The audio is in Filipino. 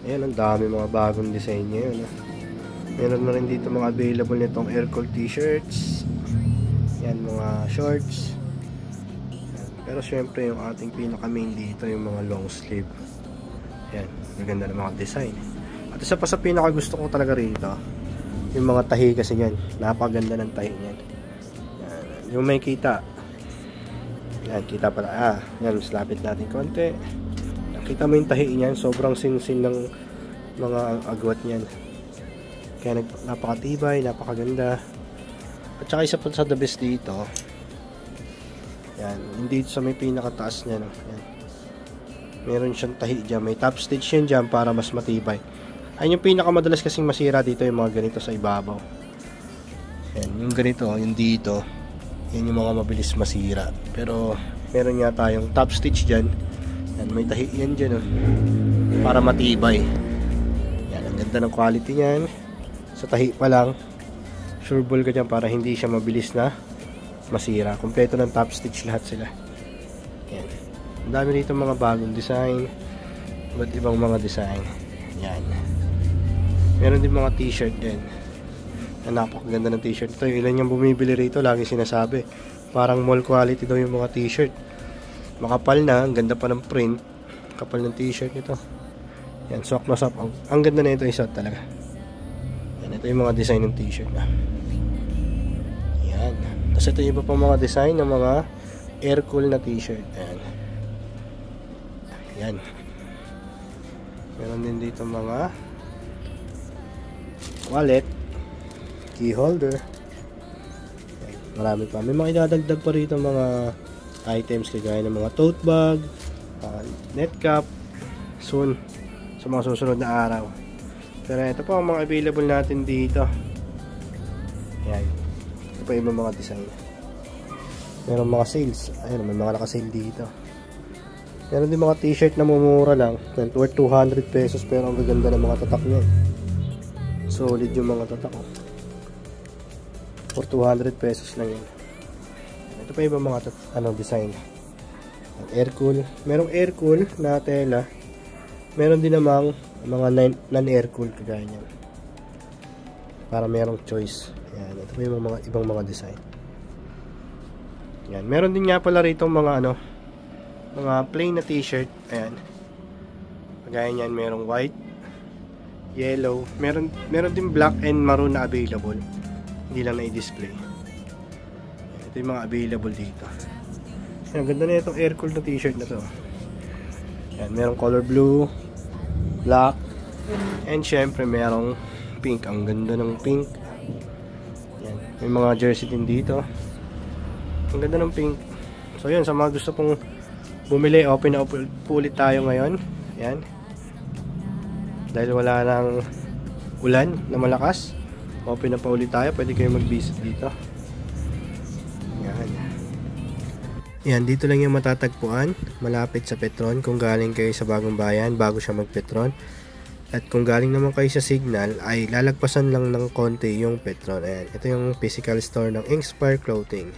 Ayan, ang dami mga bagong design ngayon. Meron na rin dito mga available nitong air-cooled t-shirts. Yan, mga shorts. Yan. Pero syempre yung ating pinaka main dito yung mga long sleeve. Yan, maganda ng mga design. At isa pa sa pinaka gusto ko talaga rito, yung mga tahi kasi yan. Napakaganda ng tahi yan. Yan, yung may kita. Yan, kita pala. Yan, slapit natin konti. Kita mo yung tahi niyan, sobrang sinsin ng mga agwat niyan. Kaya napakatibay, napakaganda. At saka isa pa sa the best dito. Yan, hindi sa may pinakataas niya, no. Yan. Meron siyang tahi diyan, may top stitch yan diyan para mas matibay. Ayun yung pinakamadalas kasing masira dito, yung mga ganito sa ibabaw. Yan, yung ganito, yung dito. Yan yung mga mabilis masira. Pero meron nga tayong top stitch diyan. Yan, may tahi yan dyan, oh, para matibay. Yan, ang ganda ng quality niyan. Sa tahi pa lang, sure ball ka dyan para hindi siya mabilis na masira. Kompleto ng top stitch lahat sila. Yan. Ang dami rito mga bagong design, iba't ibang mga design. Yan. Meron din mga t-shirt din. Napakaganda ng t-shirt ito. Yung ilan yung bumibili rito, lagi sinasabi parang mall quality daw yung mga t-shirt. Makapal na, ang ganda pa ng print. Kapal ng t-shirt nito. Yan, sock na sock. Ang ganda na ito isot talaga. Yan, ito yung mga design ng t-shirt na. Yan. Tapos ito yung iba pang mga design ng mga air cool na t-shirt. Yan. Yan. Meron din dito mga wallet, key holder. Yan. Marami pa. May mga idadagdag pa rito mga items kagaya ng mga tote bag, net cap, soon sa mga susunod na araw. Pero ito po ang mga available natin dito. Ayan, ito pa yung mga design. Meron mga sales. Ayan, may mga nakasale dito. Meron din mga t-shirt na mumura lang, worth 200 pesos, pero ang gaganda ng mga tatak niya. Solid yung mga tatak, oh. For 200 pesos lang yan. Ito pa ibang mga design. Air cool. Merong air cool na tela. Meron din namang mga non-air cool kagaya niyan. Para merong choice. Ayan, ito pa yung mga ibang mga design. Ayan, meron din nga pala rito mga mga plain na t-shirt. Ayan. Kagaya niyan, merong white, yellow. Meron din black and maroon na available. Hindi lang na-i-display. Ito yung mga available dito. Ang ganda na itong air cool na t-shirt na to. Yan, merong color blue, black, and syempre merong pink. Ang ganda ng pink. Yan, may mga jersey din dito. Ang ganda ng pink. So yun, sa mga gusto pong bumili, open na ulit tayo ngayon. Yan. Dahil wala nang ulan na malakas, open na pa ulit tayo. Pwede kayo mag-visit dito. Yan, dito lang yung matatagpuan, malapit sa Petron. Kung galing kayo sa Bagong Bayan, bago siya mag-Petron. At kung galing naman kayo sa Signal, ay lalagpasan lang ng konti yung Petron. Ayan, ito yung physical store ng Inkspire Clothing.